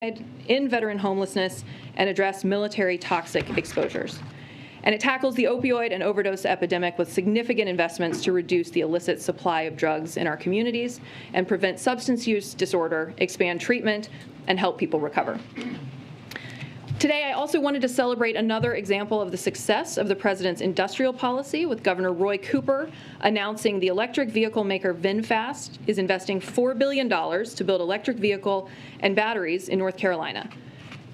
in veteran homelessness and address military toxic exposures. And it tackles the opioid and overdose epidemic with significant investments to reduce the illicit supply of drugs in our communities and prevent substance use disorder, expand treatment, and help people recover. Today, I also wanted to celebrate another example of the success of the president's industrial policy, with Governor Roy Cooper announcing the electric vehicle maker VinFast is investing $4 billion to build electric vehicle and batteries in North Carolina.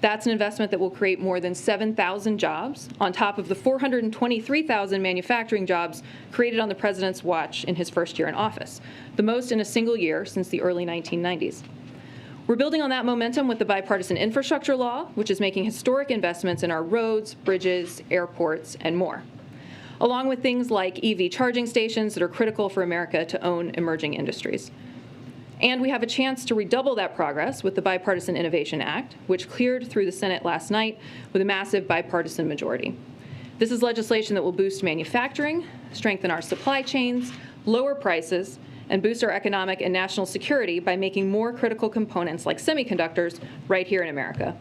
That's an investment that will create more than 7,000 jobs on top of the 423,000 manufacturing jobs created on the president's watch in his first year in office, the most in a single year since the early 1990s. We're building on that momentum with the bipartisan infrastructure law, which is making historic investments in our roads, bridges, airports, and more, along with things like EV charging stations that are critical for America to own emerging industries. And we have a chance to redouble that progress with the Bipartisan Innovation Act, which cleared through the Senate last night with a massive bipartisan majority. This is legislation that will boost manufacturing, strengthen our supply chains, lower prices, and boost our economic and national security by making more critical components like semiconductors right here in America.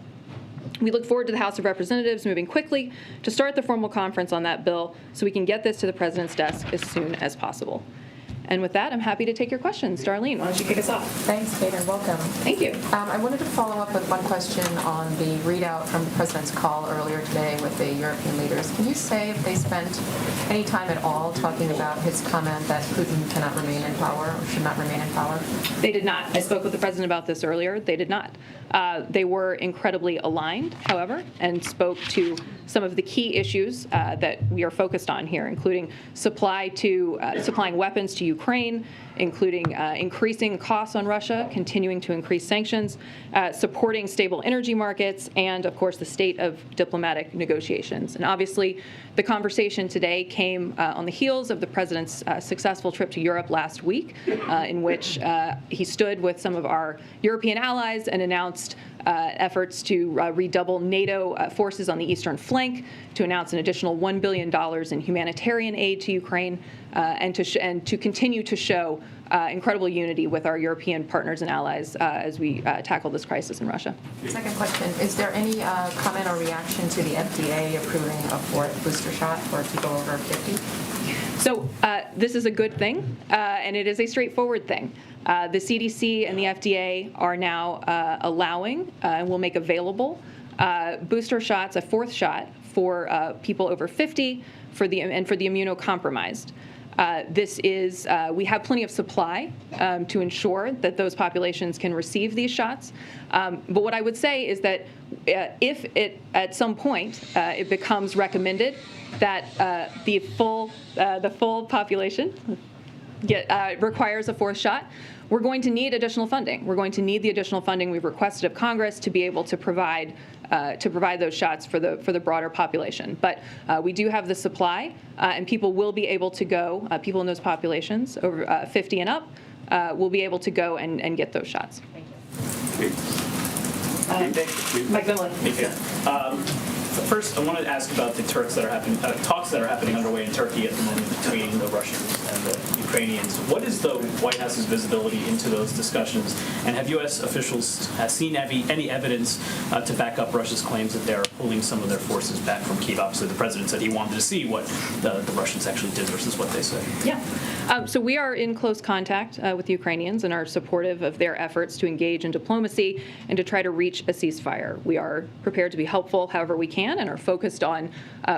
We look forward to the House of Representatives moving quickly to start the formal conference on that bill so we can get this to the president's desk as soon as possible. And with that, I'm happy to take your questions. Darlene, why don't you kick us off? Thanks, Kate, and welcome. Thank you. I wanted to follow up with one question on the readout from the president's call earlier today with the European leaders. Can you say if they spent any time at all talking about his comment that Putin cannot remain in power or should not remain in power? They did not. I spoke with the president about this earlier. They did not. They were incredibly aligned, however, and spoke to some of the key issues that we are focused on here, including supplying weapons to Ukraine, including increasing costs on Russia, continuing to increase sanctions, supporting stable energy markets, and, of course, the state of diplomatic negotiations. And obviously, the conversation today came on the heels of the president's successful trip to Europe last week, in which he stood with some of our European allies and announced efforts to redouble NATO forces on the eastern flank, to announce an additional $1 billion in humanitarian aid to Ukraine, and to continue to show incredible unity with our European partners and allies as we tackle this crisis in Russia. Second question, is there any comment or reaction to the FDA approving a fourth booster shot for people over 50? So this is a good thing, and it is a straightforward thing. The CDC and the FDA are now allowing and will make available booster shots, a fourth shot for people over 50 and for the immunocompromised. We have plenty of supply to ensure that those populations can receive these shots. But what I would say is that if at some point it becomes recommended that the full population requires a fourth shot, we're going to need additional funding. We're going to need the additional funding we've requested of Congress to be able to provide those shots for the broader population. But we do have the supply, and people will be able to go. People in those populations over 50 and up will be able to go and get those shots. Thank you. Mike Vinland. First, I wanted to ask about the talks that are happening underway in Turkey at the moment between the Russians and the Ukrainians. What is the White House's visibility into those discussions? And have U.S. officials seen any evidence to back up Russia's claims that they're pulling some of their forces back from Kyiv? Obviously, the president said he wanted to see what the Russians actually did versus what they say. Yeah. So we are in close contact with the Ukrainians and are supportive of their efforts to engage in diplomacy and to try to reach a ceasefire. We are prepared to be helpful however we can and are focused on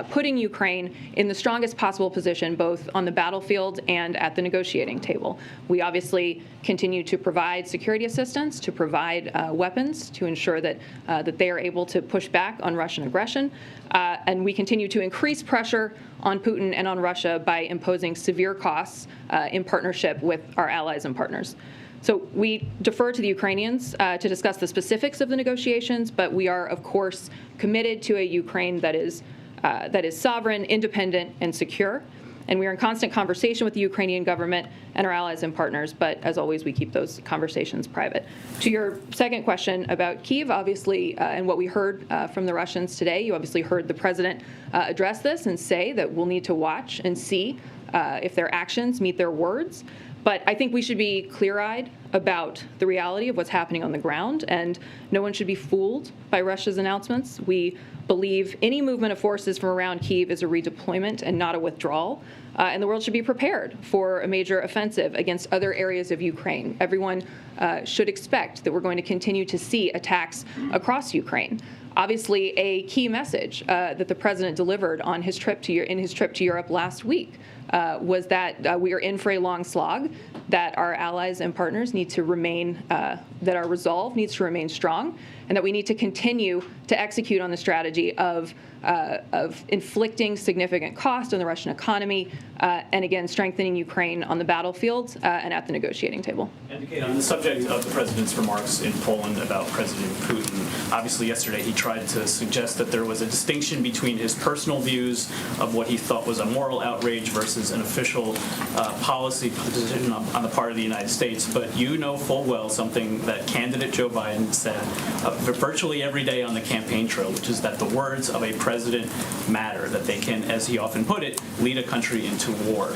putting Ukraine in the strongest possible position, both on the battlefield and at the negotiating table. We obviously continue to provide security assistance, to provide weapons, to ensure that they are able to push back on Russian aggression, and we continue to increase pressure on Putin and on Russia by imposing severe costs in partnership with our allies and partners. So we defer to the Ukrainians to discuss the specifics of the negotiations, but we are, of course, committed to a Ukraine that is sovereign, independent, and secure. And we are in constant conversation with the Ukrainian government and our allies and partners, but as always, we keep those conversations private. To your second question about Kyiv, obviously, and what we heard from the Russians today, you obviously heard the president address this and say that we'll need to watch and see if their actions meet their words. But I think we should be clear-eyed about the reality of what's happening on the ground, and no one should be fooled by Russia's announcements. We believe any movement of forces from around Kyiv is a redeployment and not a withdrawal, and the world should be prepared for a major offensive against other areas of Ukraine. Everyone should expect that we're going to continue to see attacks across Ukraine. Obviously, a key message that the president delivered on his trip to Europe last week was that we are in for a long slog, that our allies and partners need to remain, that our resolve needs to remain strong, and that we need to continue to execute on the strategy of inflicting significant cost on the Russian economy, and again, strengthening Ukraine on the battlefield and at the negotiating table. And Kate, on the subject of the president's remarks in Poland about President Putin, obviously yesterday he tried to suggest that there was a distinction between his personal views of what he thought was a moral outrage versus an official policy position on the part of the United States. But you know full well something that candidate Joe Biden said virtually every day on the campaign trail, which is that the words of a president matter, that they can, as he often put it, lead a country into war.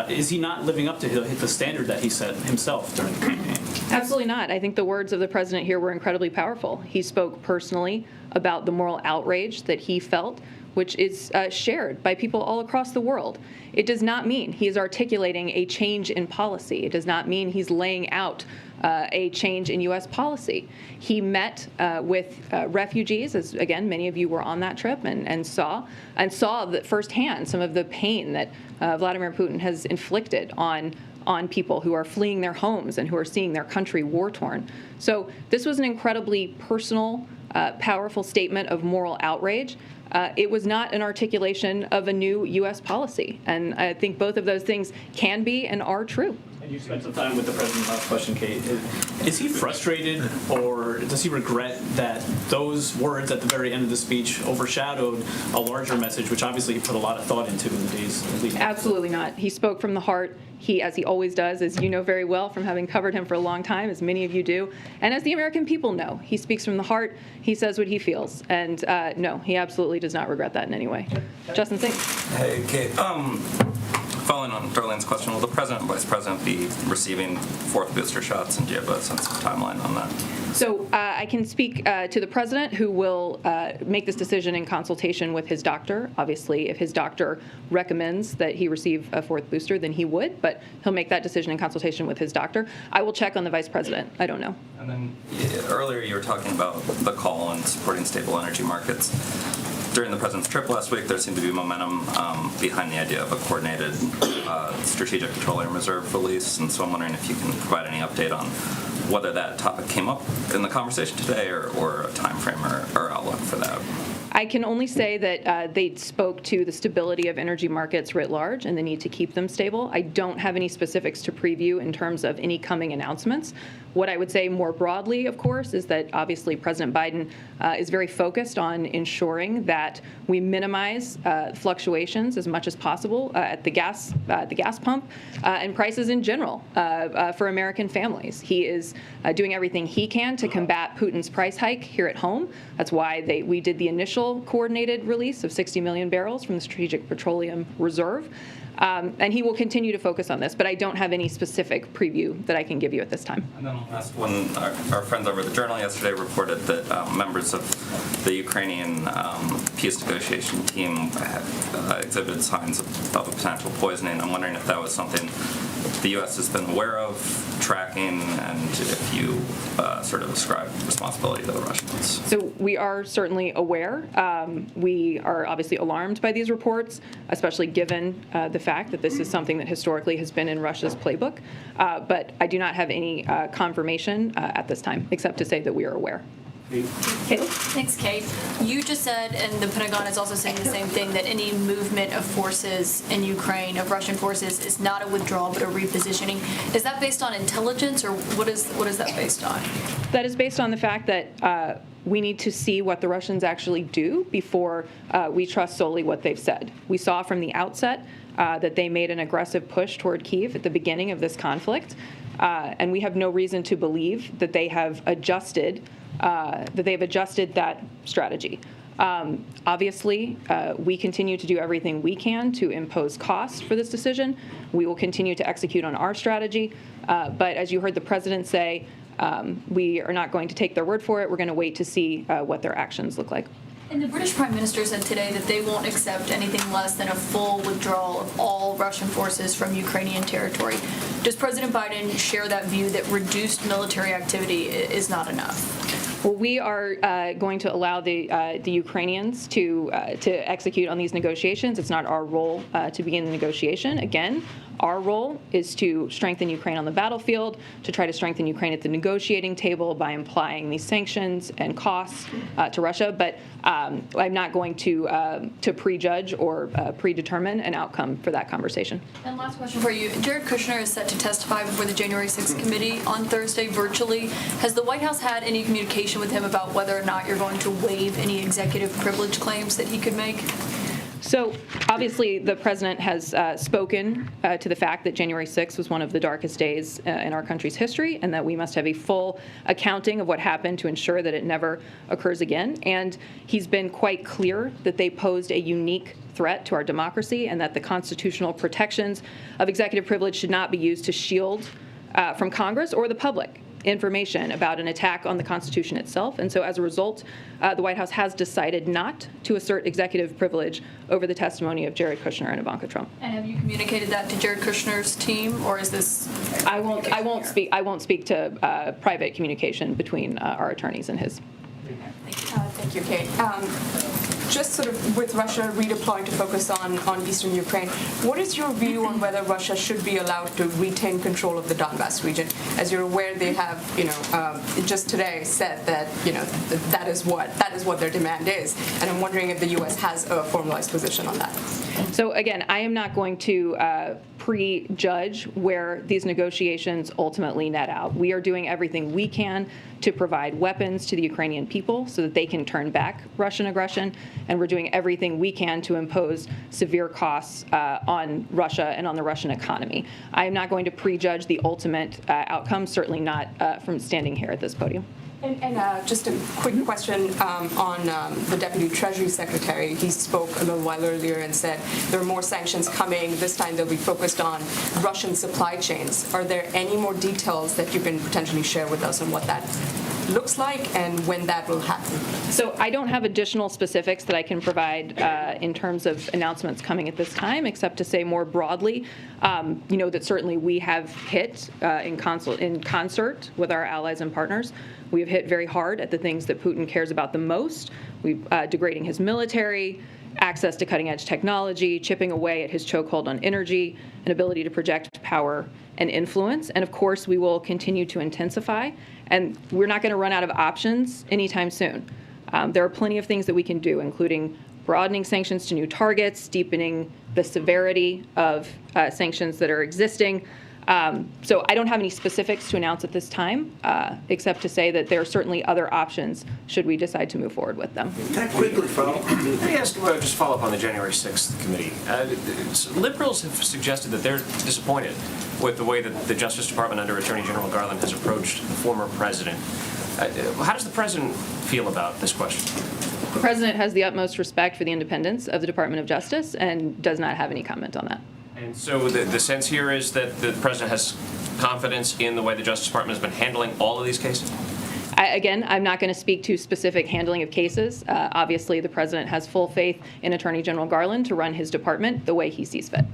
Is he not living up to the standard that he set himself during the campaign? Absolutely not. I think the words of the president here were incredibly powerful. He spoke personally about the moral outrage that he felt, which is shared by people all across the world. It does not mean he is articulating a change in policy. It does not mean he's laying out a change in U.S. policy. He met with refugees, as again, many of you were on that trip and saw that firsthand some of the pain that Vladimir Putin has inflicted on people who are fleeing their homes and who are seeing their country war-torn. So this was an incredibly personal, powerful statement of moral outrage. It was not an articulation of a new U.S. policy. And I think both of those things can be and are true. And you spent some time with the president. Last question, Kate. Is he frustrated, or does he regret that those words at the very end of the speech overshadowed a larger message, which obviously he put a lot of thought into in the days leading up? Absolutely not. He spoke from the heart. He, as he always does, as you know very well from having covered him for a long time, as many of you do, and as the American people know, he speaks from the heart. He says what he feels. And no, he absolutely does not regret that in any way. Justin Singh. Hey, Kate. Following on Darlene's question, will the president and vice president be receiving fourth booster shots, and do you have a sense of timeline on that? So I can speak to the president, who will make this decision in consultation with his doctor. Obviously, if his doctor recommends that he receive a fourth booster, then he would, but he'll make that decision in consultation with his doctor. I will check on the vice president. I don't know. And then earlier you were talking about the call on supporting stable energy markets. During the president's trip last week, there seemed to be momentum behind the idea of a coordinated strategic petroleum reserve release, and so I'm wondering if you can provide any update on whether that topic came up in the conversation today, or a time frame or outlook for that. I can only say that they spoke to the stability of energy markets writ large and the need to keep them stable. I don't have any specifics to preview in terms of any coming announcements. What I would say more broadly, of course, is that obviously President Biden is very focused on ensuring that we minimize fluctuations as much as possible at the gas pump and prices in general for American families. He is doing everything he can to combat Putin's price hike here at home. That's why we did the initial coordinated release of 60 million barrels from the Strategic Petroleum Reserve. And he will continue to focus on this, but I don't have any specific preview that I can give you at this time. And then last one, our friends over at the Journal yesterday reported that members of the Ukrainian peace negotiation team have exhibited signs of a potential poisoning. I'm wondering if that was something the U.S. has been aware of, tracking, and if you sort of ascribe responsibility to the Russians. So we are certainly aware. We are obviously alarmed by these reports, especially given the fact that this is something that historically has been in Russia's playbook. But I do not have any confirmation at this time, except to say that we are aware. Caitlin? Thanks, Kate. You just said, and the Pentagon is also saying the same thing, that any movement of forces in Ukraine, of Russian forces, is not a withdrawal but a repositioning. Is that based on intelligence, or what is that based on? That is based on the fact that we need to see what the Russians actually do before we trust solely what they've said. We saw from the outset that they made an aggressive push toward Kyiv at the beginning of this conflict, and we have no reason to believe that they have adjusted that strategy. Obviously, we continue to do everything we can to impose costs for this decision. We will continue to execute on our strategy. But as you heard the president say, we are not going to take their word for it. We're going to wait to see what their actions look like. And the British Prime Minister said today that they won't accept anything less than a full withdrawal of all Russian forces from Ukrainian territory. Does President Biden share that view that reduced military activity is not enough? Well, we are going to allow the Ukrainians to execute on these negotiations. It's not our role to begin the negotiation. Again, our role is to strengthen Ukraine on the battlefield, to try to strengthen Ukraine at the negotiating table by implying these sanctions and costs to Russia. But I'm not going to prejudge or predetermine an outcome for that conversation. And last question for you. Jared Kushner is set to testify before the January 6th committee on Thursday virtually. Has the White House had any communication with him about whether or not you're going to waive any executive privilege claims that he could make? So obviously the president has spoken to the fact that January 6th was one of the darkest days in our country's history, and that we must have a full accounting of what happened to ensure that it never occurs again. And he's been quite clear that they posed a unique threat to our democracy, and that the constitutional protections of executive privilege should not be used to shield from Congress or the public information about an attack on the Constitution itself. And so as a result, the White House has decided not to assert executive privilege over the testimony of Jared Kushner and Ivanka Trump. And have you communicated that to Jared Kushner's team, or is this? I won't speak to private communication between our attorneys and his. Thank you, Kate. Just sort of with Russia redeploying to focus on eastern Ukraine, what is your view on whether Russia should be allowed to retain control of the Donbass region? As you're aware, they have, just today said that, that is what their demand is. And I'm wondering if the U.S. has a formalized position on that. So again, I am not going to prejudge where these negotiations ultimately net out. We are doing everything we can to provide weapons to the Ukrainian people so that they can turn back Russian aggression, and we're doing everything we can to impose severe costs on Russia and on the Russian economy. I am not going to prejudge the ultimate outcome, certainly not from standing here at this podium. And just a quick question on the Deputy Treasury Secretary. He spoke a little while earlier and said there are more sanctions coming. This time they'll be focused on Russian supply chains. Are there any more details that you can potentially share with us on what that looks like and when that will happen? So I don't have additional specifics that I can provide in terms of announcements coming at this time, except to say more broadly, that certainly we have hit in concert with our allies and partners. We have hit very hard at the things that Putin cares about the most. We've degrading his military, access to cutting-edge technology, chipping away at his chokehold on energy, an ability to project power and influence. And of course, we will continue to intensify. And we're not going to run out of options anytime soon. There are plenty of things that we can do, including broadening sanctions to new targets, deepening the severity of sanctions that are existing. So I don't have any specifics to announce at this time, except to say that there are certainly other options should we decide to move forward with them. Can I quickly follow? Let me ask, just follow up on the January 6th committee. Liberals have suggested that they're disappointed with the way that the Justice Department under Attorney General Garland has approached the former president. How does the president feel about this question? The president has the utmost respect for the independence of the Department of Justice and does not have any comment on that. And so the sense here is that the president has confidence in the way the Justice Department has been handling all of these cases? Again, I'm not going to speak to specific handling of cases. Obviously, the president has full faith in Attorney General Garland to run his department the way he sees fit.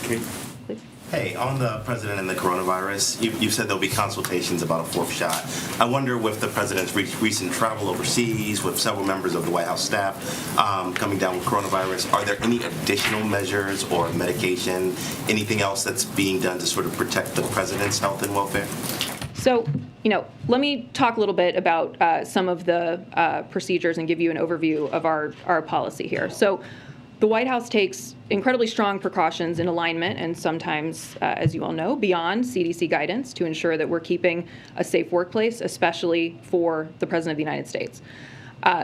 Okay. Please. Hey, on the president and the coronavirus, you said there'll be consultations about a fourth shot. I wonder with the president's recent travel overseas, with several members of the White House staff coming down with coronavirus, are there any additional measures or medication, anything else that's being done to sort of protect the president's health and welfare? So, let me talk a little bit about some of the procedures and give you an overview of our policy here. So, the White House takes incredibly strong precautions in alignment and sometimes, as you all know, beyond CDC guidance to ensure that we're keeping a safe workplace, especially for the President of the United States.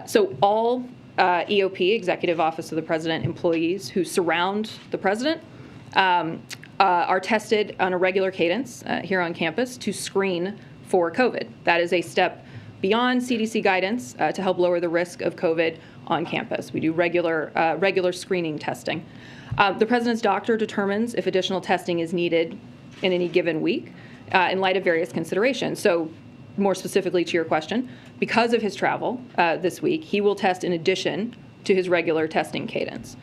So all EOP, Executive Office of the President, employees who surround the President are tested on a regular cadence here on campus to screen for COVID. That is a step beyond CDC guidance to help lower the risk of COVID on campus. We do regular screening testing. The president's doctor determines if additional testing is needed in any given week in light of various considerations. So more specifically to your question, because of his travel this week, he will test in addition to his regular testing cadence.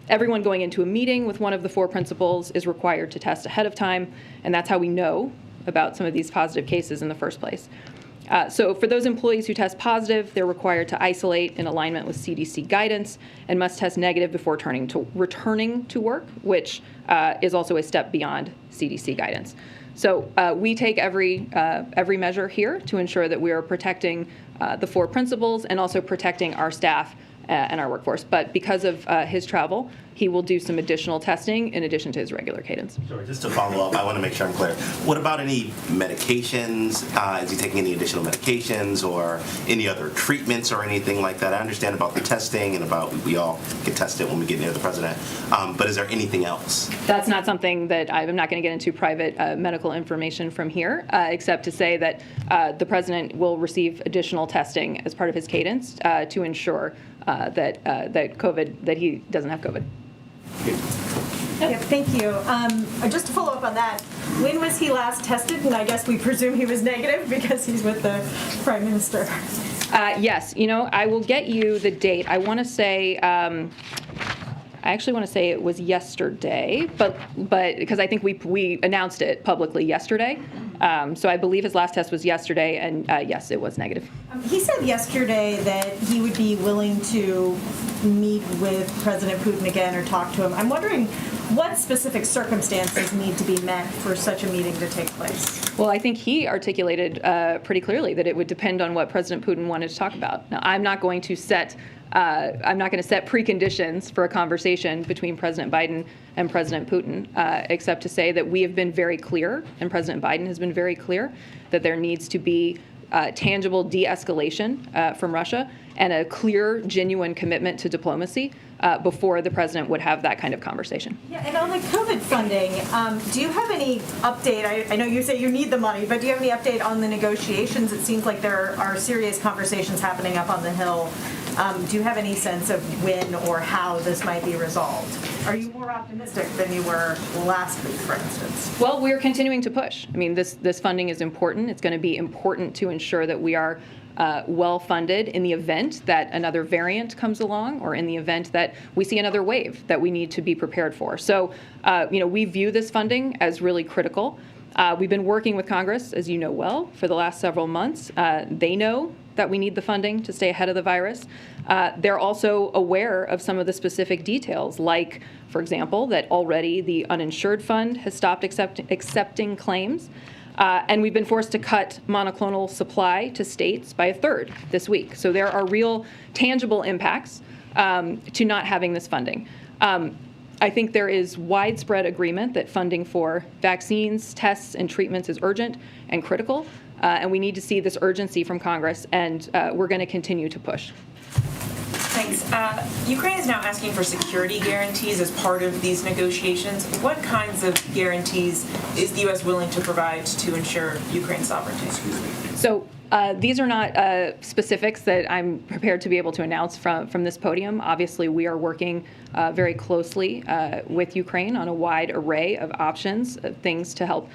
Everyone going into a meeting with one of the 4 principals is required to test ahead of time, and that's how we know about some of these positive cases in the first place. So for those employees who test positive, they're required to isolate in alignment with CDC guidance and must test negative before returning to work, which is also a step beyond CDC guidance. So we take every measure here to ensure that we are protecting the 4 principals and also protecting our staff and our workforce. But because of his travel, he will do some additional testing in addition to his regular cadence. Sure. Just to follow up, I want to make sure I'm clear. What about any medications? Is he taking any additional medications or any other treatments or anything like that? I understand about the testing and about we all get tested when we get near the president. But is there anything else? That's not something that I'm not going to get into private medical information from here, except to say that the president will receive additional testing as part of his cadence to ensure that he doesn't have COVID. Yeah, thank you. Just to follow up on that, when was he last tested? And I guess we presume he was negative because he's with the Prime Minister. Yes, I will get you the date. I want to say, I actually want to say it was yesterday, but because I think we announced it publicly yesterday. So I believe his last test was yesterday, and yes, it was negative. He said yesterday that he would be willing to meet with President Putin again or talk to him. I'm wondering what specific circumstances need to be met for such a meeting to take place? Well, I think he articulated pretty clearly that it would depend on what President Putin wanted to talk about. Now, I'm not going to set preconditions for a conversation between President Biden and President Putin, except to say that we have been very clear, and President Biden has been very clear, that there needs to be tangible de-escalation from Russia and a clear, genuine commitment to diplomacy before the president would have that kind of conversation. Yeah, and on the COVID funding, do you have any update? I know you say you need the money, but do you have any update on the negotiations? It seems like there are serious conversations happening up on the Hill. Do you have any sense of when or how this might be resolved? Are you more optimistic than you were last week, for instance? Well, we're continuing to push. I mean, this funding is important. It's going to be important to ensure that we are well funded in the event that another variant comes along or in the event that we see another wave that we need to be prepared for. So, we view this funding as really critical. We've been working with Congress, as you know well, for the last several months. They know that we need the funding to stay ahead of the virus. They're also aware of some of the specific details, like, for example, that already the uninsured fund has stopped accepting claims. And we've been forced to cut monoclonal supply to states by a third this week. So there are real tangible impacts to not having this funding. I think there is widespread agreement that funding for vaccines, tests, and treatments is urgent and critical. And we need to see this urgency from Congress, and we're going to continue to push. Thanks. Ukraine is now asking for security guarantees as part of these negotiations. What kinds of guarantees is the U.S. willing to provide to ensure Ukraine's sovereignty? So these are not specifics that I'm prepared to be able to announce from this podium. Obviously, we are working very closely with Ukraine on a wide array of options, of things to help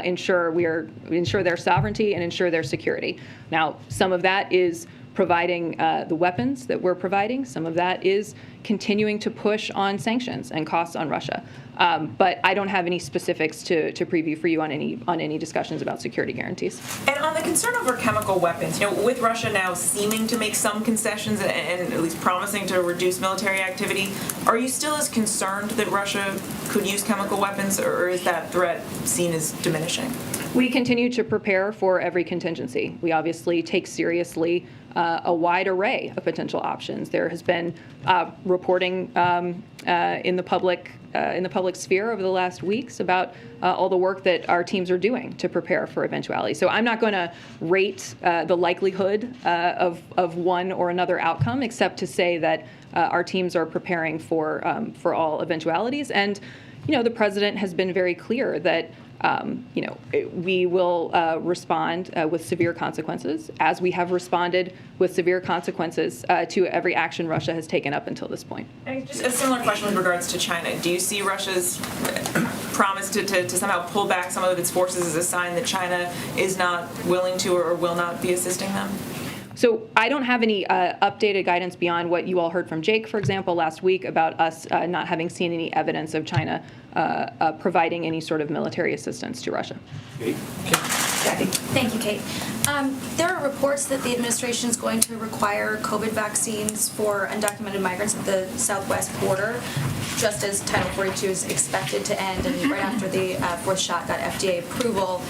ensure their sovereignty and ensure their security. Now, some of that is providing the weapons that we're providing. Some of that is continuing to push on sanctions and costs on Russia. But I don't have any specifics to preview for you on any discussions about security guarantees. And on the concern over chemical weapons, with Russia now seeming to make some concessions and at least promising to reduce military activity, are you still as concerned that Russia could use chemical weapons, or is that threat seen as diminishing? We continue to prepare for every contingency. We obviously take seriously a wide array of potential options. There has been reporting in the public sphere over the last weeks about all the work that our teams are doing to prepare for eventualities. So I'm not going to rate the likelihood of one or another outcome, except to say that our teams are preparing for all eventualities. And the president has been very clear that we will respond with severe consequences, as we have responded with severe consequences to every action Russia has taken up until this point. And just a similar question with regards to China. Do you see Russia's promise to somehow pull back some of its forces as a sign that China is not willing to or will not be assisting them? So I don't have any updated guidance beyond what you all heard from Jake, for example, last week about us not having seen any evidence of China providing any sort of military assistance to Russia. Thank you, Kate. There are reports that the administration is going to require COVID vaccines for undocumented migrants at the southwest border, just as Title 42 is expected to end, and right after the fourth shot got FDA approval.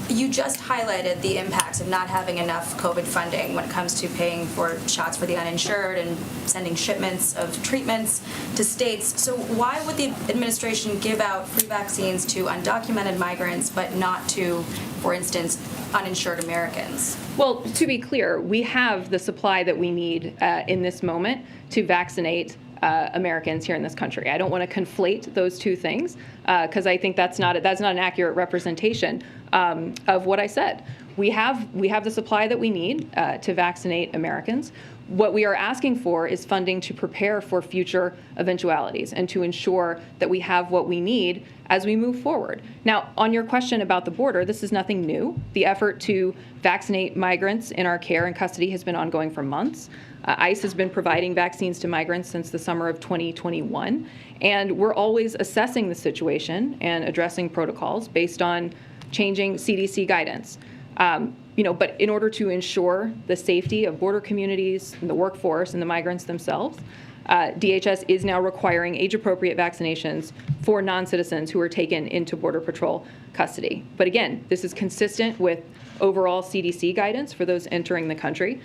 You just highlighted the impacts of not having enough COVID funding when it comes to paying for shots for the uninsured and sending shipments of treatments to states. So why would the administration give out free vaccines to undocumented migrants but not to, for instance, uninsured Americans? Well, to be clear, we have the supply that we need in this moment to vaccinate Americans here in this country. I don't want to conflate those two things because I think that's not an accurate representation of what I said. We have the supply that we need to vaccinate Americans. What we are asking for is funding to prepare for future eventualities and to ensure that we have what we need as we move forward. Now, on your question about the border, this is nothing new. The effort to vaccinate migrants in our care and custody has been ongoing for months. ICE has been providing vaccines to migrants since the summer of 2021, and we're always assessing the situation and addressing protocols based on changing CDC guidance. But in order to ensure the safety of border communities, and the workforce, and the migrants themselves, DHS is now requiring age-appropriate vaccinations for non-citizens who are taken into Border Patrol custody. But again, this is consistent with overall CDC guidance for those entering the country,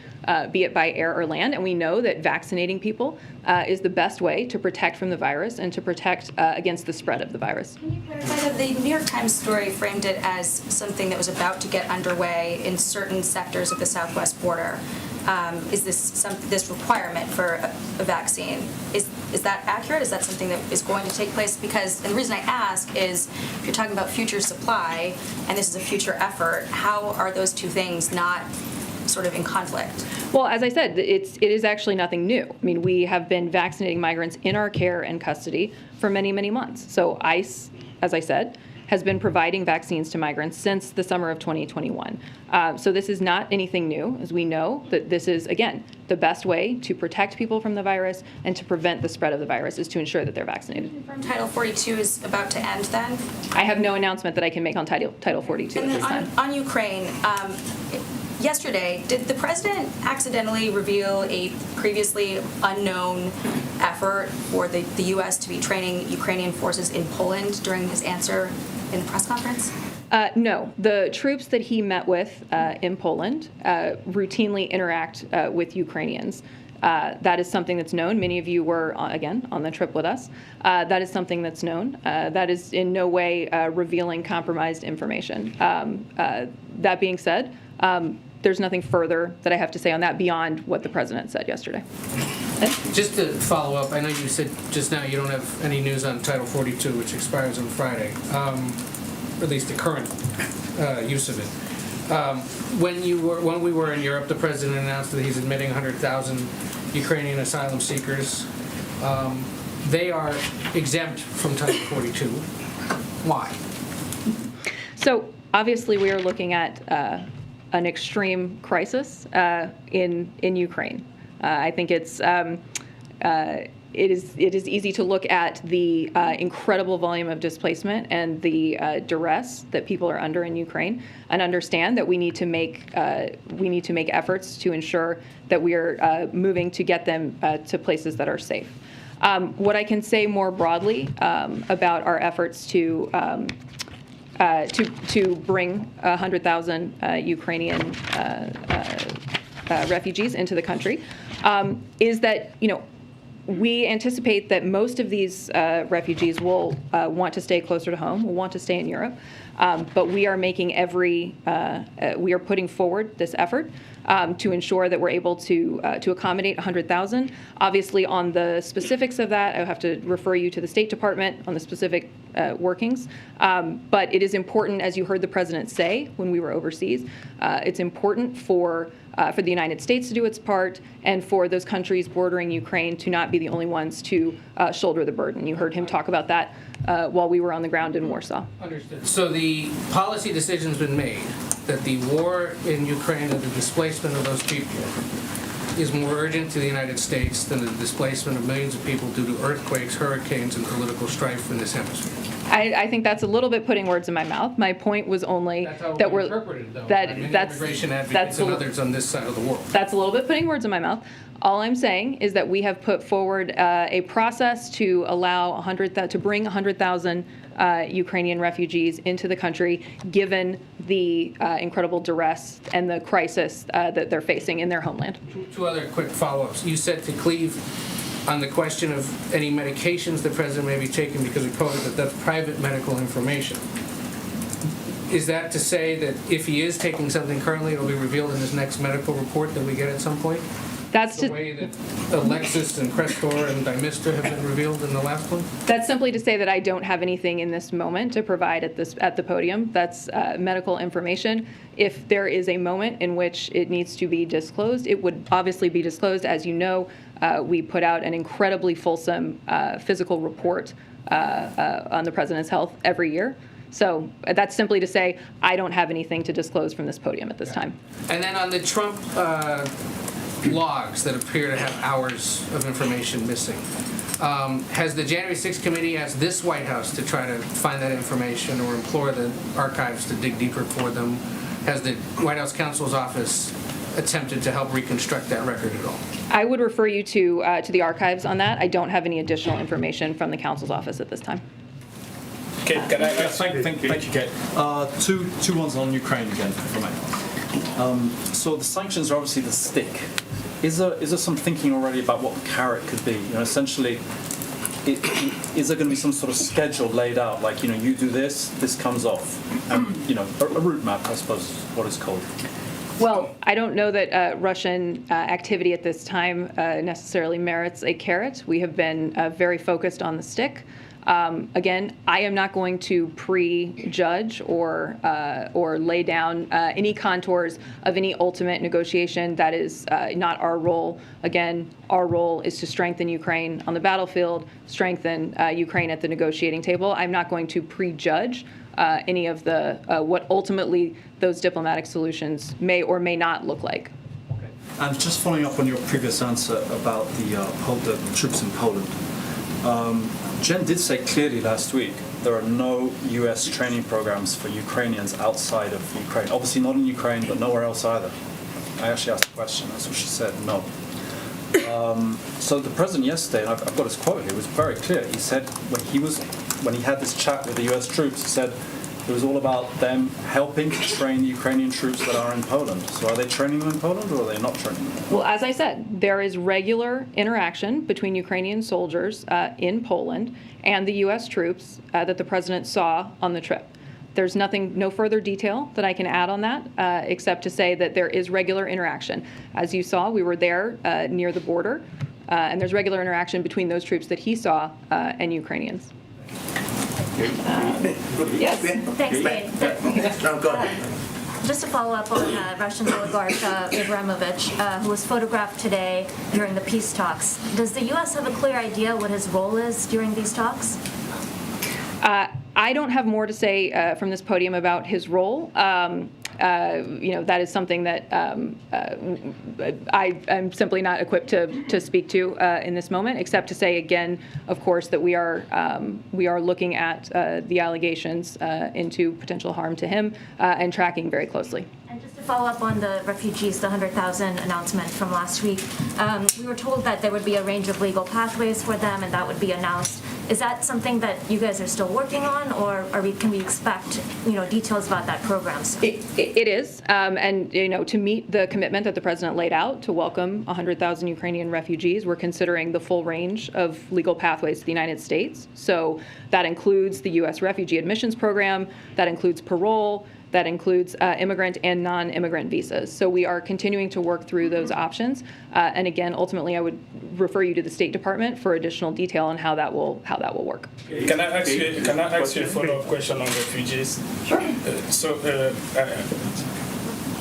be it by air or land. And we know that vaccinating people is the best way to protect from the virus and to protect against the spread of the virus. Can you clarify that the New York Times story framed it as something that was about to get underway in certain sectors of the southwest border? Is this requirement for a vaccine? Is that accurate? Is that something that is going to take place? Because, and the reason I ask is, if you're talking about future supply, and this is a future effort, how are those two things not sort of in conflict? Well, as I said, it is actually nothing new. I mean, we have been vaccinating migrants in our care and custody for many, many months. So ICE, as I said, has been providing vaccines to migrants since the summer of 2021. So this is not anything new, as we know that this is, again, the best way to protect people from the virus and to prevent the spread of the virus is to ensure that they're vaccinated. Title 42 is about to end then? I have no announcement that I can make on Title 42 and at this time. On Ukraine, yesterday, did the president accidentally reveal a previously unknown effort for the U.S. to be training Ukrainian forces in Poland during his answer in the press conference? No. The troops that he met with in Poland routinely interact with Ukrainians. That is something that's known. Many of you were, again, on the trip with us. That is something that's known. That is in no way revealing compromised information. That being said, there's nothing further that I have to say on that beyond what the president said yesterday. Just to follow up, I know you said just now you don't have any news on Title 42, which expires on Friday, or at least the current use of it. When we were in Europe, the president announced that he's admitting 100,000 Ukrainian asylum seekers. They are exempt from Title 42. Why? So obviously we are looking at an extreme crisis in Ukraine. I think it is easy to look at the incredible volume of displacement and the duress that people are under in Ukraine, and understand that we need to make efforts to ensure that we are moving to get them to places that are safe. What I can say more broadly about our efforts to bring 100,000 Ukrainian refugees into the country is that, we anticipate that most of these refugees will want to stay closer to home, will want to stay in Europe. But we are making we are putting forward this effort to ensure that we're able to accommodate 100,000. Obviously, on the specifics of that, I have to refer you to the State Department on the specific workings. But it is important, as you heard the President say when we were overseas, it's important for the United States to do its part and for those countries bordering Ukraine to not be the only ones to shoulder the burden. You heard him talk about that while we were on the ground in Warsaw. Understood. So the policy decision's been made that the war in Ukraine and the displacement of those people is more urgent to the United States than the displacement of millions of people due to earthquakes, hurricanes, and political strife in this hemisphere. I think that's a little bit putting words in my mouth. My point was only That's how that we're we're interpreted, though. that by many that's immigration advocates and others on this side of the world. That's a little bit putting words in my mouth. All I'm saying is that we have put forward a process to allow to bring 100,000 Ukrainian refugees into the country, given the incredible duress and the crisis that they're facing in their homeland. Two other quick follow-ups. You said to Cleve on the question of any medications the president may be taking because of COVID, that that's private medical information. Is that to say that if he is taking something currently, it'll be revealed in his next medical report that we get at some point? That's the way that Alexis and Crestor and Dymista have been revealed in the last one? That's simply to say that I don't have anything in this moment to provide at the podium. That's medical information. If there is a moment in which it needs to be disclosed, it would obviously be disclosed. As you know, we put out an incredibly fulsome physical report on the president's health every year. So that's simply to say I don't have anything to disclose from this podium at this time. And then on the Trump logs that appear to have hours of information missing, has the January 6th committee asked this White House to try to find that information or implore the archives to dig deeper for them? Has the White House counsel's office attempted to help reconstruct that record at all? I would refer you to the archives on that. I don't have any additional information from the counsel's office at this time. Okay, Thank you, Kate. Two ones on Ukraine again, if I may. So the sanctions are obviously the stick. Is there some thinking already about what the carrot could be? Essentially, is there going to be some sort of schedule laid out, like you do this, this comes off, and a route map, I suppose, is what it's called. Well, I don't know that Russian activity at this time necessarily merits a carrot. We have been very focused on the stick. Again, I am not going to prejudge or lay down any contours of any ultimate negotiation. That is not our role. Again, our role is to strengthen Ukraine on the battlefield, strengthen Ukraine at the negotiating table. I'm not going to prejudge any of the what ultimately those diplomatic solutions may or may not look like. Okay. And just following up on your previous answer about the troops in Poland. Jen did say clearly last week there are no U.S. training programs for Ukrainians outside of Ukraine. Obviously not in Ukraine, but nowhere else either. I actually asked the question. That's what she said, no. So the president yesterday, and I've got his quote here, was very clear. He said when he had this chat with the U.S. troops, he said it was all about them helping to train the Ukrainian troops that are in Poland. So are they training them in Poland or are they not training them? Well, as I said, there is regular interaction between Ukrainian soldiers in Poland and the U.S. troops that the president saw on the trip. There's no further detail that I can add on that, except to say that there is regular interaction. As you saw, we were there near the border, and there's regular interaction between those troops that he saw and Ukrainians. Yes. Thanks, Dave. No, go ahead. Just to follow up on Russian oligarch Abramovich, who was photographed today during the peace talks. Does the U.S. have a clear idea what his role is during these talks? I don't have more to say from this podium about his role. That is something that I'm simply not equipped to speak to in this moment, except to say again, of course, that we are looking at the allegations into potential harm to him and tracking very closely. And just to follow up on the refugees, the 100,000 announcement from last week, we were told that there would be a range of legal pathways for them and that would be announced Is that something that you guys are still working on, or can we expect, details about that program soon? It is, and to meet the commitment that the president laid out to welcome 100,000 Ukrainian refugees, we're considering the full range of legal pathways to the United States. So that includes the U.S. refugee admissions program, that includes parole, that includes immigrant and non-immigrant visas. So we are continuing to work through those options. And again, ultimately, I would refer you to the State Department for additional detail on how that will work. Can I ask you a follow-up question on refugees? Sure.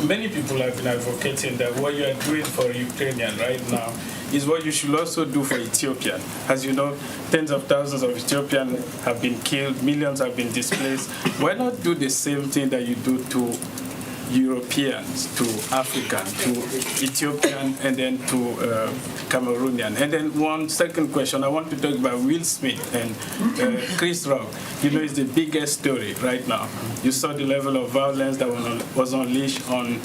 Many people have been advocating that what you are doing for Ukrainian right now is what you should also do for Ethiopian. As you know, tens of thousands of Ethiopians have been killed, millions have been displaced. Why not do the same thing that you do to Europeans, to African, to Ethiopian, and then to Cameroonian? And then one second question, I want to talk about Will Smith and Chris Rock. It's the biggest story right now. You saw the level of violence that was unleashed on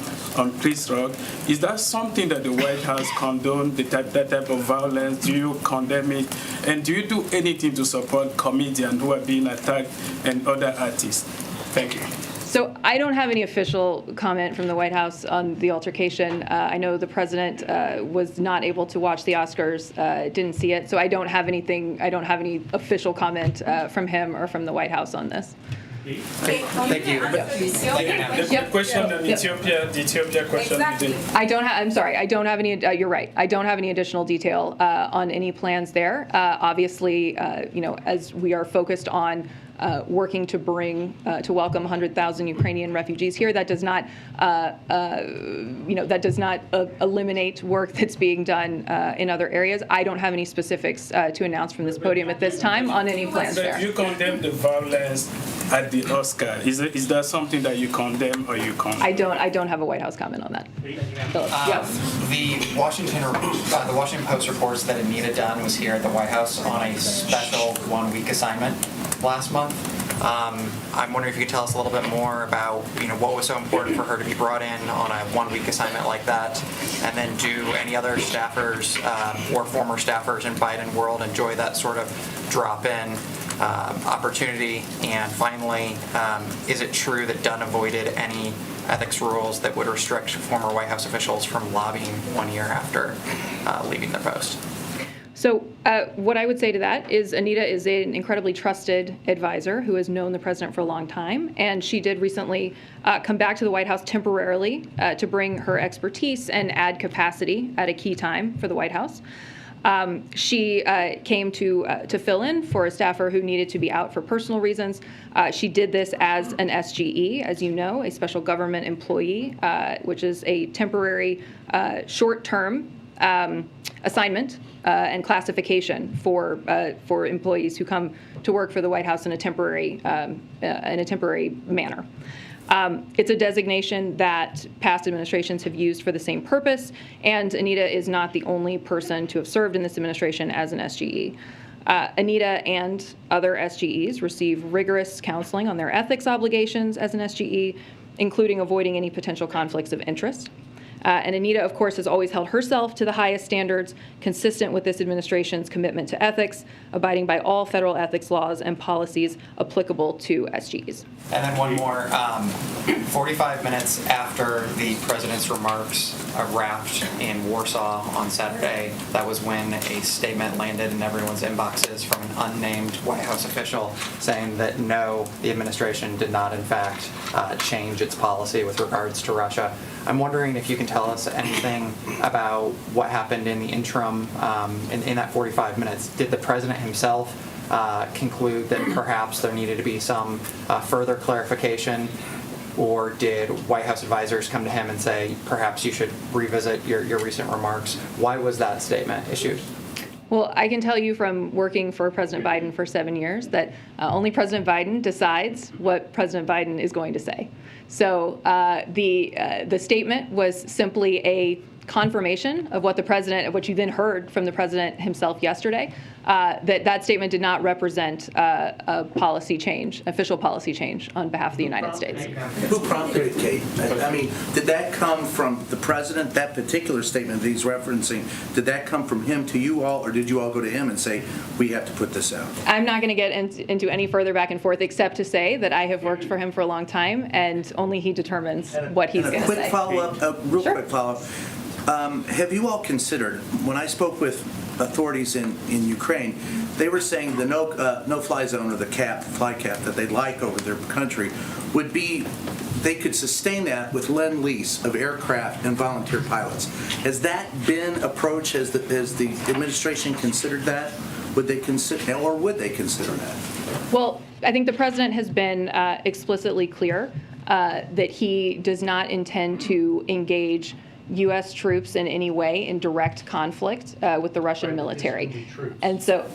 Chris Rock. Is that something that the White House condoned, that type of violence? Do you condemn it? And do you do anything to support comedians who are being attacked and other artists? Thank you. So I don't have any official comment from the White House on the altercation. I know the president was not able to watch the Oscars, didn't see it. So I don't have any official comment from him or from the White House on this. Thank you. The question on Ethiopia, the Ethiopia question. Exactly. I'm sorry. I don't have any. You're right. I don't have any additional detail on any plans there. Obviously, as we are focused on working to welcome 100,000 Ukrainian refugees here, that does not, eliminate work that's being done in other areas. I don't have any specifics to announce from this podium at this time on any plans there. You condemn the violence at the Oscar. Is that something that you condemn or you condemn? I don't have a White House comment on that. The Washington Post reports that Anita Dunn was here at the White House on a special 1-week assignment last month. I'm wondering if you could tell us a little bit more about what was so important for her to be brought in on a 1-week assignment like that, and then do any other staffers or former staffers in Biden world enjoy that sort of drop-in opportunity? And finally, is it true that Dunn avoided any ethics rules that would restrict former White House officials from lobbying 1 year after leaving their post? So what I would say to that is Anita is an incredibly trusted advisor who has known the president for a long time, and she did recently come back to the White House temporarily to bring her expertise and add capacity at a key time for the White House. She came to fill in for a staffer who needed to be out for personal reasons. She did this as an SGE, as you know, a special government employee, which is a temporary, short-term assignment and classification for employees who come to work for the White House in a temporary manner. It's a designation that past administrations have used for the same purpose, and Anita is not the only person to have served in this administration as an SGE. Anita and other SGEs receive rigorous counseling on their ethics obligations as an SGE, including avoiding any potential conflicts of interest. And Anita, of course, has always held herself to the highest standards, consistent with this administration's commitment to ethics, abiding by all federal ethics laws and policies applicable to SGEs. And then one more. 45 minutes after the president's remarks wrapped in Warsaw on Saturday, that was when a statement landed in everyone's inboxes from an unnamed White House official saying that no, the administration did not, in fact, change its policy with regards to Russia. I'm wondering if you can tell us anything about what happened in the interim in that 45 minutes. Did the president himself conclude that perhaps there needed to be some further clarification, or did White House advisors come to him and say, perhaps you should revisit your recent remarks? Why was that statement issued? Well, I can tell you from working for President Biden for 7 years that only President Biden decides what President Biden is going to say. So the statement was simply a confirmation of what what you then heard from the president himself yesterday, that statement did not represent a policy change, official policy change on behalf of the United States. Who prompted it, Kate? I mean, did that come from the president, that particular statement that he's referencing, did that come from him to you all, or did you all go to him and say, we have to put this out? I'm not going to get into any further back and forth except to say that I have worked for him for a long time, and only he determines what he's going to say. Quick follow-up, quick follow-up. Have you all considered, when I spoke with authorities in Ukraine, they were saying the no-fly zone or the fly cap that they'd like over their country would be, they could sustain that with lend-lease of aircraft and volunteer pilots. Has that been approached? Has the administration considered that? Would they consider, or would they consider that? Well, I think the president has been explicitly clear that he does not intend to engage U.S. troops in any way in direct conflict with the Russian military. And so,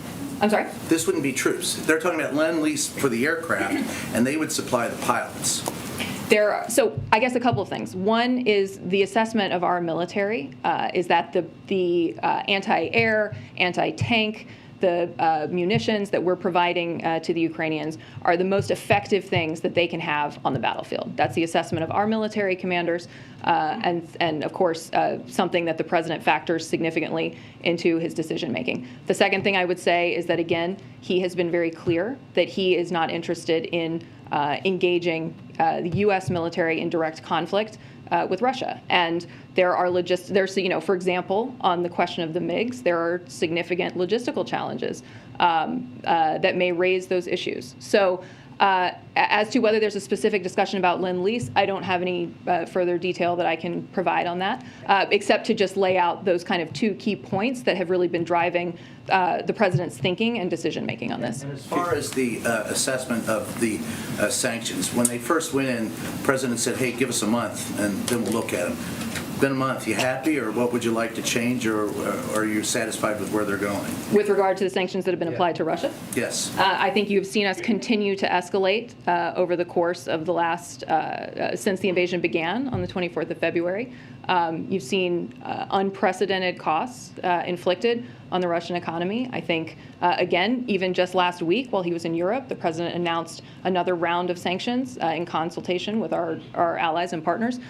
I'm sorry? This wouldn't be troops. They're talking about lend-lease for the aircraft, and they would supply the pilots. So I guess a couple of things. One is the assessment of our military is that the anti-air, anti-tank, the munitions that we're providing to the Ukrainians are the most effective things that they can have on the battlefield. That's the assessment of our military commanders, and of course, something that the president factors significantly into his decision making. The second thing I would say is that, again, he has been very clear that he is not interested in engaging the U.S. military in direct conflict with Russia. And there are for example, on the question of the MiGs, there are significant logistical challenges that may raise those issues. So as to whether there's a specific discussion about Lend-Lease, I don't have any further detail that I can provide on that, except to just lay out those kind of two key points that have really been driving the president's thinking and decision-making on this. And as far as the assessment of the sanctions, when they first went in, the president said, hey, give us a month, and then we'll look at them. Been a month. You happy, or what would you like to change, or are you satisfied with where they're going? With regard to the sanctions that have been applied to Russia? Yes. I think you've seen us continue to escalate over the course of the last, since the invasion began on the 24th of February. You've seen unprecedented costs inflicted on the Russian economy. I think, again, even just last week while he was in Europe, the president announced another round of sanctions in consultation with our allies and partners.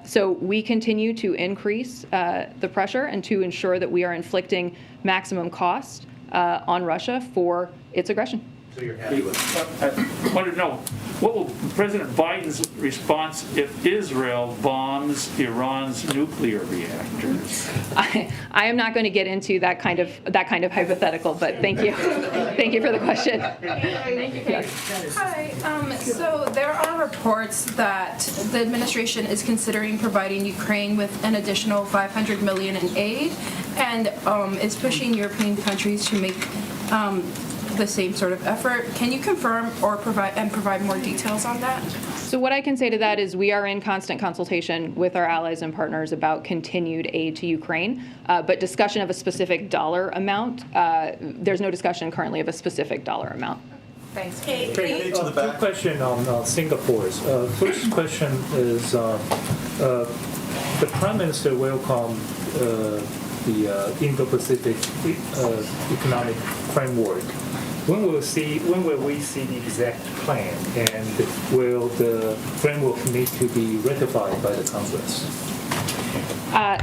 So we continue to increase the pressure and to ensure that we are inflicting maximum cost on Russia for its aggression. So you're happy with it? I want to know, what will President Biden's response if Israel bombs Iran's nuclear reactors? I am not going to get into that kind of hypothetical, but thank you. Thank you for the question. Thank you, Kate. Hi. So there are reports that the administration is considering providing Ukraine with an additional $500 million in aid, and is pushing European countries to make the same sort of effort. Can you confirm or provide more details on that? So what I can say to that is we are in constant consultation with our allies and partners about continued aid to Ukraine, but discussion of a specific dollar amount, there's no discussion currently of a specific dollar amount. Thanks. Kate. Two questions on Singapore. First question is the Prime Minister welcomed the Indo-Pacific economic framework. When will we see the exact plan, and will the framework need to be ratified by the Congress?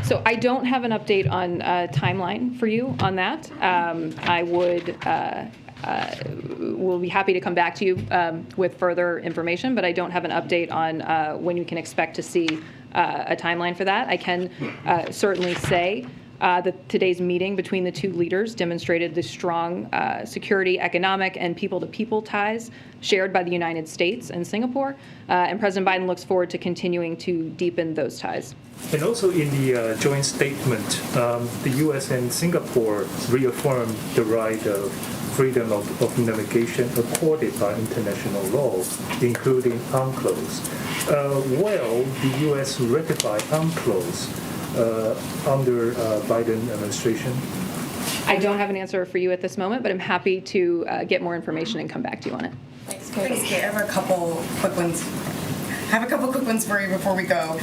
So I don't have an update on timeline for you on that. I will be happy to come back to you with further information, but I don't have an update on when you can expect to see a timeline for that. I can certainly say that today's meeting between the two leaders demonstrated the strong security, economic, and people-to-people ties shared by the United States and Singapore, and President Biden looks forward to continuing to deepen those ties. And also in the joint statement, the U.S. and Singapore reaffirmed the right of freedom of navigation accorded by international law, including UNCLOS. Will the U.S. ratify UNCLOS under Biden administration? I don't have an answer for you at this moment, but I'm happy to get more information and come back to you on it. Thanks, Kate. I have a couple quick ones. I have a couple quick ones for you before we go.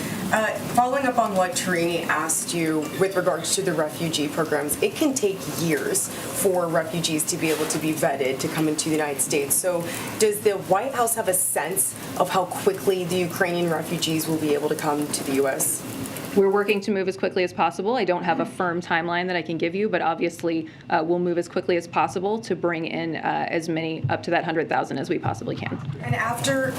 Following up on what Tarini asked you with regards to the refugee programs, it can take years for refugees to be able to be vetted to come into the United States. So does the White House have a sense of how quickly the Ukrainian refugees will be able to come to the U.S.? We're working to move as quickly as possible. I don't have a firm timeline that I can give you, but obviously we'll move as quickly as possible to bring in as many, up to that 100,000 as we possibly can. And after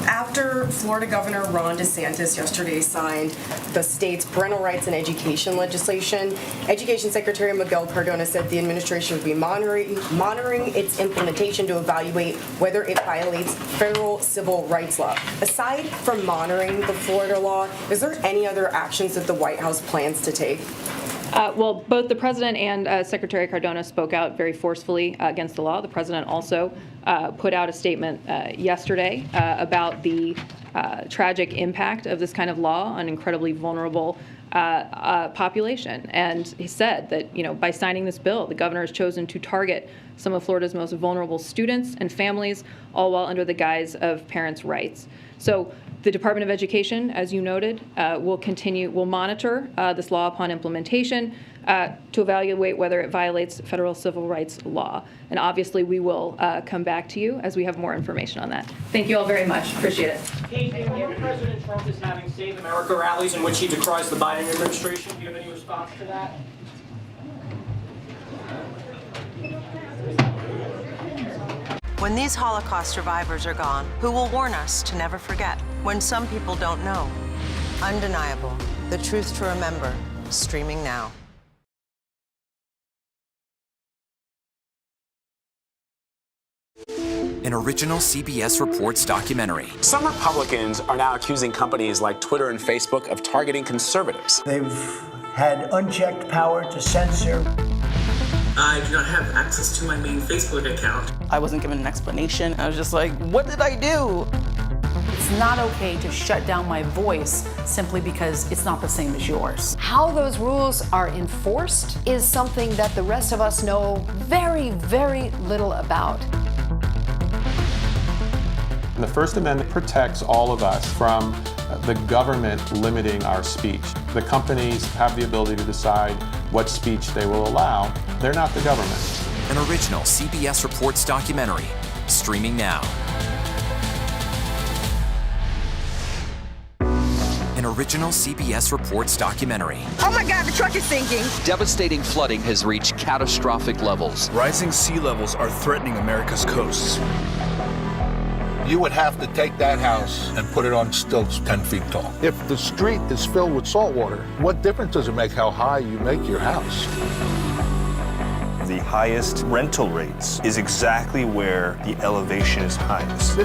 Florida Governor Ron DeSantis yesterday signed the state's parental rights and education legislation, Education Secretary Miguel Cardona said the administration would be monitoring its implementation to evaluate whether it violates federal civil rights law. Aside from monitoring the Florida law, is there any other actions that the White House plans to take? Well, both the president and Secretary Cardona spoke out very forcefully against the law. The president also put out a statement yesterday about the tragic impact of this kind of law on incredibly vulnerable population. And he said that, by signing this bill, the governor has chosen to target some of Florida's most vulnerable students and families, all while under the guise of parents' rights. So the Department of Education, as you noted, will monitor this law upon implementation to evaluate whether it violates federal civil rights law. And obviously, we will come back to you as we have more information on that. Thank you all very much. Appreciate it. Kate, former President Trump is having Save America rallies in which he decries the Biden administration. Do you have any response to that? When these Holocaust survivors are gone, who will warn us to never forget? When some people don't know. Undeniable. The Truth to Remember. Streaming now. An original CBS Reports documentary. Some Republicans are now accusing companies like Twitter and Facebook of targeting conservatives. They've had unchecked power to censor. I do not have access to my main Facebook account. I wasn't given an explanation. I was just like, what did I do? It's not okay to shut down my voice simply because it's not the same as yours. How those rules are enforced is something that the rest of us know very, very little about. The First Amendment protects all of us from the government limiting our speech. The companies have the ability to decide what speech they will allow. They're not the government. An original CBS Reports documentary, streaming now. An original CBS Reports documentary. Oh my God, the truck is sinking. Devastating flooding has reached catastrophic levels. Rising sea levels are threatening America's coasts. You would have to take that house and put it on stilts 10 feet tall. If the street is filled with salt water, what difference does it make how high you make your house? The highest rental rates is exactly where the elevation is highest.